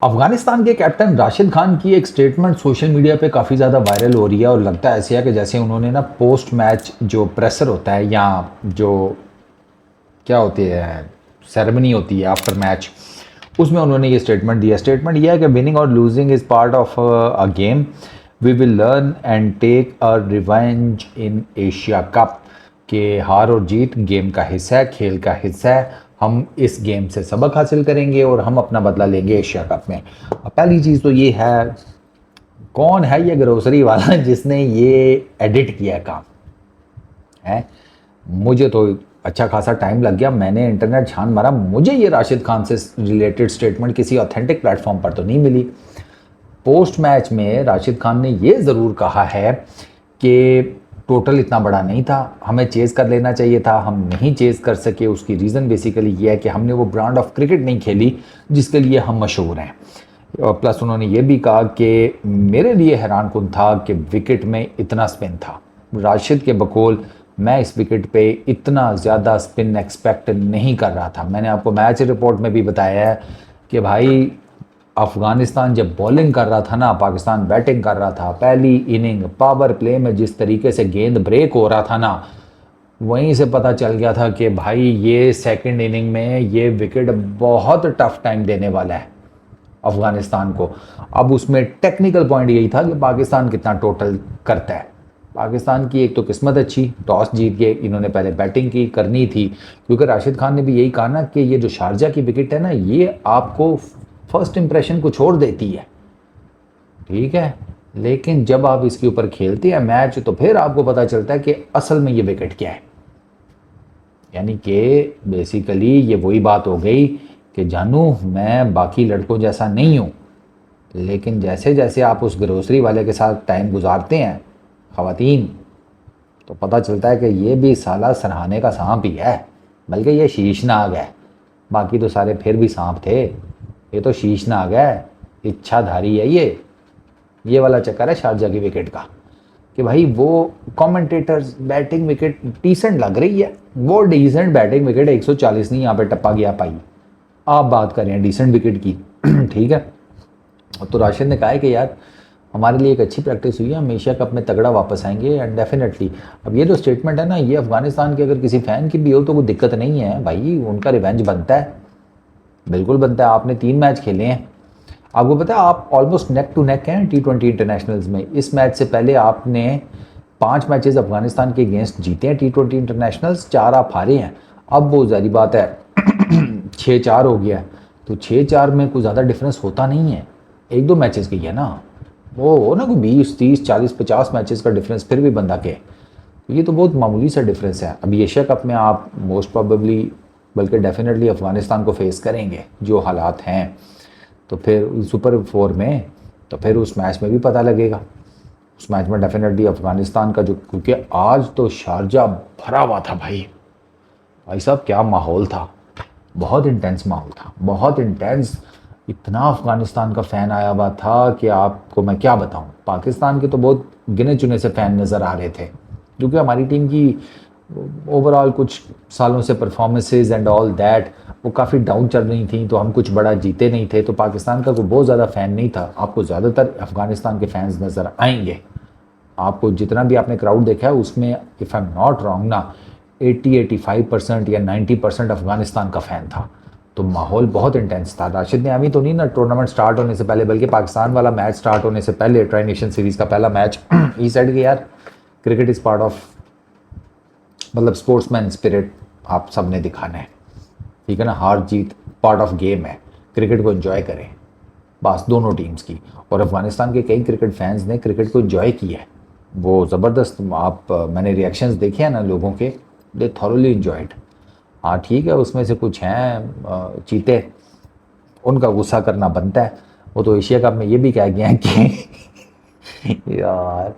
अफगानिस्तान के कैप्टन राशिद खान की एक स्टेटमेंट सोशल मीडिया पे काफ़ी ज़्यादा वायरल हो रही है और लगता है ऐसे है कि जैसे उन्होंने ना पोस्ट मैच जो प्रेशर होता है या जो क्या होती है सेरेमनी होती है आफ्टर मैच, उसमें उन्होंने ये स्टेटमेंट दिया। स्टेटमेंट ये है कि विनिंग और losing is part of a game, we will learn and take a revenge in Asia Cup. के हार और जीत गेम का हिस्सा है, खेल का हिस्सा है। हम इस गेम से सबक हासिल करेंगे और हम अपना बदला लेंगे एशिया कप में। अब पहली चीज़ तो ये है, कौन है ये ग्रोसरी वाला जिसने ये एडिट किया काम है। मुझे तो अच्छा खासा टाइम लग गया, मैंने इंटरनेट छान मारा, मुझे ये राशिद खान से रिलेटेड स्टेटमेंट किसी ऑथेंटिक प्लेटफॉर्म पर तो नहीं मिली। पोस्ट मैच में राशिद खान ने ये ज़रूर कहा है कि टोटल इतना बड़ा नहीं था, हमें चेज़ कर लेना चाहिए था, हम नहीं चेज़ कर सके। उसकी रीज़न बेसिकली ये है कि हमने वो ब्रांड ऑफ क्रिकेट नहीं खेली जिसके लिए हम मशहूर हैं। प्लस उन्होंने ये भी कहा कि मेरे लिए हैरान कुन था कि विकेट में इतना स्पिन था। राशिद के बकौल मैं इस विकेट पे इतना ज़्यादा स्पिन एक्सपेक्ट नहीं कर रहा था। मैंने आपको मैच रिपोर्ट में भी बताया है कि भाई अफ़गानिस्तान जब बॉलिंग कर रहा था ना, पाकिस्तान बैटिंग कर रहा था, पहली इनिंग पावर प्ले में जिस तरीके से गेंद ब्रेक हो रहा था ना, वहीं से पता चल गया था कि भाई ये सेकंड इनिंग में ये विकेट बहुत टफ टाइम देने वाला है अफ़गानिस्तान को। अब उसमें टेक्निकल पॉइंट यही था कि पाकिस्तान कितना टोटल करता है। पाकिस्तान की एक तो किस्मत अच्छी, टॉस जीत के इन्होंने पहले बैटिंग की करनी थी, क्योंकि राशिद खान ने भी यही कहा ना कि ये जो शारजा की विकेट है ना, ये आपको फर्स्ट इंप्रेशन कुछ और देती है, ठीक है, लेकिन जब आप इसके ऊपर खेलते हैं मैच तो फिर आपको पता चलता है कि असल में ये विकेट क्या है। यानी कि बेसिकली ये वही बात हो गई कि जानू मैं बाकी लड़कों जैसा नहीं हूँ, लेकिन जैसे जैसे आप उस ग्रोसरी वाले के साथ टाइम गुजारते हैं ख़वातीन, तो पता चलता है कि ये भी साला सरहाने का सांप ही है, बल्कि ये शीशनाग है। बाकी तो सारे फिर भी सांप थे, ये तो शीशनाग है, इच्छाधारी है ये वाला चक्कर है शारजा की विकेट का कि भाई वो कमेंटेटर्स बैटिंग विकेट डिसेंट लग रही है, वो डिसेंट बैटिंग विकेट 140 नहीं यहाँ पे टप्पा गया पाई। आप बात कर रहे हैं डिसेंट विकेट की ठीक है। तो राशिद ने कहा है कि यार हमारे लिए एक अच्छी प्रैक्टिस हुई है, हम एशिया कप में तगड़ा वापस आएंगे एंड डेफिनेटली। अब ये जो स्टेटमेंट है ना, ये अफगानिस्तान के अगर किसी फ़ैन की भी हो तो कोई दिक्कत नहीं है भाई, उनका रिवेंज बनता है, बिल्कुल बनता है। आपने 3 मैच खेले हैं, आपको पता है आप ऑलमोस्ट नेक टू नेक हैं T20 इंटरनेशनल्स में। इस मैच से पहले आपने 5 मैचेस अफगानिस्तान के अगेंस्ट जीते हैं T20 इंटरनेशनल्स, 4 आप हारे हैं। अब वो जारी बात है 6-4 हो गया, तो 6-4 में कोई ज़्यादा डिफरेंस होता नहीं है, 1-2 मैचेस की है ना, वो हो ना कोई 20, 30, 40, 50 मैचेस का डिफरेंस फिर भी बंदा के, तो ये तो बहुत मामूली सा डिफरेंस है। अभी एशिया कप में आप मोस्ट प्रोबेबली बल्कि डेफिनेटली अफगानिस्तान को फेस करेंगे जो हालात हैं, तो फिर सुपर 4 में तो फिर उस मैच में भी पता लगेगा। उस मैच में डेफिनेटली अफगानिस्तान का जो, क्योंकि आज तो शारजा भरा हुआ था भाई, भाई साहब क्या माहौल था, बहुत इंटेंस माहौल था, बहुत इंटेंस। इतना अफगानिस्तान का फ़ैन आया हुआ था कि आपको मैं क्या बताऊं। पाकिस्तान के तो बहुत गिने चुने से फ़ैन नज़र आ रहे थे, क्योंकि हमारी टीम की ओवरऑल कुछ सालों से परफॉर्मेंसेज एंड ऑल दैट वो काफ़ी डाउन चल रही थी, तो हम कुछ बड़ा जीते नहीं थे, तो पाकिस्तान का कोई बहुत ज़्यादा फ़ैन नहीं था। आपको ज़्यादातर अफगानिस्तान के फ़ैन्स नज़र आएंगे। आपको जितना भी आपने क्राउड देखा है उसमें if I am not wrong ना 80-85% या 90% अफगानिस्तान का फ़ैन था। तो माहौल बहुत इंटेंस था। राशिद ने अभी तो नहीं ना टूर्नामेंट स्टार्ट होने से पहले, बल्कि पाकिस्तान वाला मैच स्टार्ट होने से पहले ट्राई नेशन सीरीज़ का पहला मैच ही सेड कि यार क्रिकेट इज़ पार्ट ऑफ, मतलब स्पोर्ट्समैन स्पिरिट आप सब ने दिखाना है, ठीक है ना, हार जीत पार्ट ऑफ गेम है, क्रिकेट को एंजॉय करें बस दोनों टीम्स की। और अफगानिस्तान के कई क्रिकेट फैंस ने क्रिकेट को एंजॉय किया है, वो ज़बरदस्त। आप मैंने रिएक्शंस देखे हैं ना लोगों के, दे थॉरोली एंजॉयड। हाँ ठीक है, उसमें से कुछ हैं चीते, उनका गुस्सा करना बनता है। वो तो एशिया कप में ये भी कह गए हैं कि यार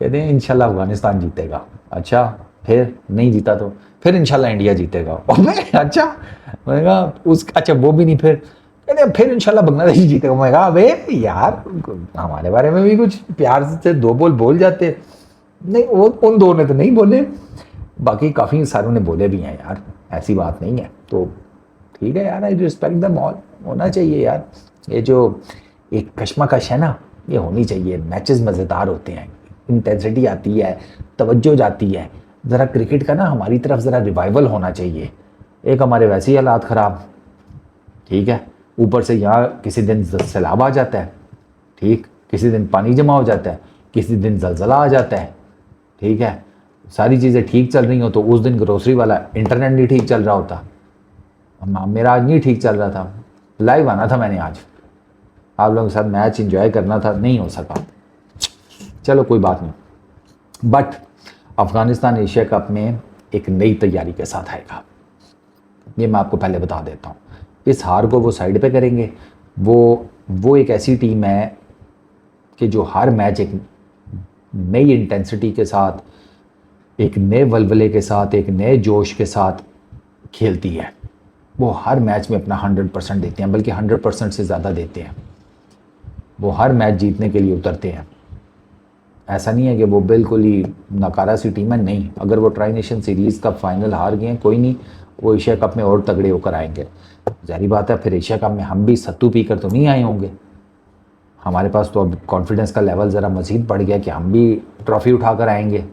कहते हैं इंशाल्लाह अफगानिस्तान जीतेगा। अच्छा फिर नहीं जीता तो फिर इंशाल्लाह इंडिया जीतेगा। अच्छा मैंने कहा उस, अच्छा वो भी नहीं, फिर कहते हैं फिर इंशाल्लाह बांग्लादेश जीतेगा। मैं कहा अबे यार हमारे बारे में भी कुछ प्यार से 2 बोल बोल जाते। नहीं वो उन 2 ने तो नहीं बोले, बाकी काफ़ी सारों ने बोले भी हैं यार, ऐसी बात नहीं है। तो ठीक है यार, आई रिस्पेक्ट द ऑल, होना चाहिए यार। ये जो एक कशमकश है ना, ये होनी चाहिए। मैचेस मज़ेदार होते हैं, इंटेंसिटी आती है, तवज्जो जाती है। ज़रा क्रिकेट का ना हमारी तरफ ज़रा रिवाइवल होना चाहिए। एक हमारे वैसे ही हालात ख़राब, ठीक है, ऊपर से यहाँ किसी दिन सैलाब आ जाता है, ठीक, किसी दिन पानी जमा हो जाता है, किसी दिन जलजला आ जाता है, ठीक है। सारी चीज़ें ठीक चल रही हो तो उस दिन ग्रोसरी वाला इंटरनेट नहीं ठीक चल रहा होता। मेरा आज नहीं ठीक चल रहा था, लाइव आना था मैंने आज, आप लोगों के साथ मैच एंजॉय करना था, नहीं हो सका। चलो कोई बात नहीं। बट अफ़गानिस्तान एशिया कप में एक नई तैयारी के साथ आएगा, ये मैं आपको पहले बता देता हूँ। इस हार को वो साइड पे करेंगे। वो एक ऐसी टीम है कि जो हर मैच एक नई इंटेंसिटी के साथ, एक नए वलवले के साथ, एक नए जोश के साथ खेलती है। वो हर मैच में अपना 100% देते हैं, बल्कि 100% से ज़्यादा देते हैं। वो हर मैच जीतने के लिए उतरते हैं। ऐसा नहीं है कि वो बिल्कुल ही नकारा सी टीम है, नहीं। अगर वो ट्राई नेशन सीरीज़ का फाइनल हार गए हैं, कोई नहीं, वो एशिया कप में और तगड़े होकर आएंगे। जाहिर बात है, फिर एशिया कप में हम भी सत्तू पी कर तो नहीं आए होंगे। हमारे पास तो अब कॉन्फिडेंस का लेवल ज़रा मज़ीद बढ़ गया कि हम भी ट्रॉफ़ी उठा कर आएंगे,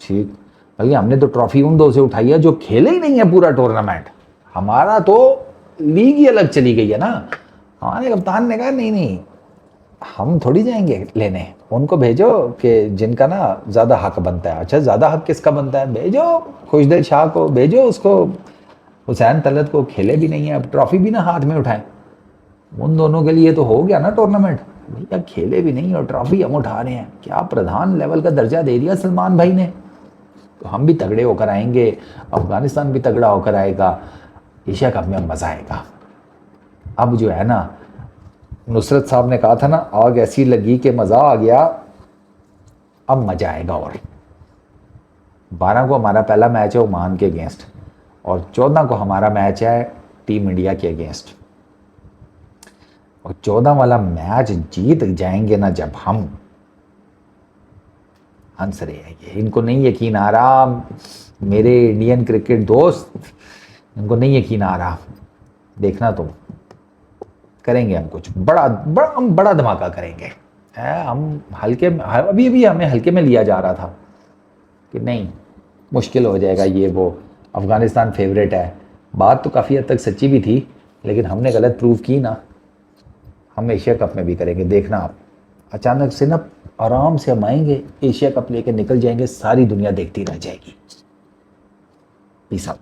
ठीक। बल्कि हमने तो ट्रॉफ़ी उन दो से उठाई है जो खेले ही नहीं है पूरा टूर्नामेंट। हमारा तो लीग ही अलग चली गई है ना। हमारे कप्तान ने कहा नहीं नहीं, हम थोड़ी जाएंगे लेने, उनको भेजो कि जिनका ना ज़्यादा हक बनता है। अच्छा, ज़्यादा हक किसका बनता है? भेजो खुशदिल शाह को, भेजो उसको, हुसैन तलत को। खेले भी नहीं है, अब ट्रॉफ़ी भी ना हाथ में उठाएं। उन दोनों के लिए तो हो गया ना टूर्नामेंट। भैया खेले भी नहीं और ट्रॉफ़ी हम उठा रहे हैं, क्या प्रधान लेवल का दर्जा दे दिया सलमान भाई ने। तो हम भी तगड़े होकर आएंगे, अफगानिस्तान भी तगड़ा होकर आएगा, एशिया कप में मज़ा आएगा। अब जो है ना, नुसरत साहब ने कहा था ना, आग ऐसी लगी कि मज़ा आ गया। अब मज़ा आएगा। और 12 को हमारा पहला मैच है ओमान के अगेंस्ट, और 14 को हमारा मैच है टीम इंडिया के अगेंस्ट। और 14 वाला मैच जीत जाएंगे ना जब हम, हंस रहे हैं ये, इनको नहीं यकीन आ रहा, मेरे इंडियन क्रिकेट दोस्त, इनको नहीं यकीन आ रहा। देखना तुम, करेंगे हम कुछ बड़ा बड़ा, हम बड़ा धमाका करेंगे। हम हल्के, अभी अभी हमें हल्के में लिया जा रहा था कि नहीं मुश्किल हो जाएगा ये वो, अफ़गानिस्तान फेवरेट है। बात तो काफ़ी हद तक सच्ची भी थी, लेकिन हमने गलत प्रूव की ना। हम एशिया कप में भी करेंगे, देखना आप। अचानक से ना आराम से हम आएंगे, एशिया कप लेके निकल जाएंगे, सारी दुनिया देखती रह जाएगी। Peace out.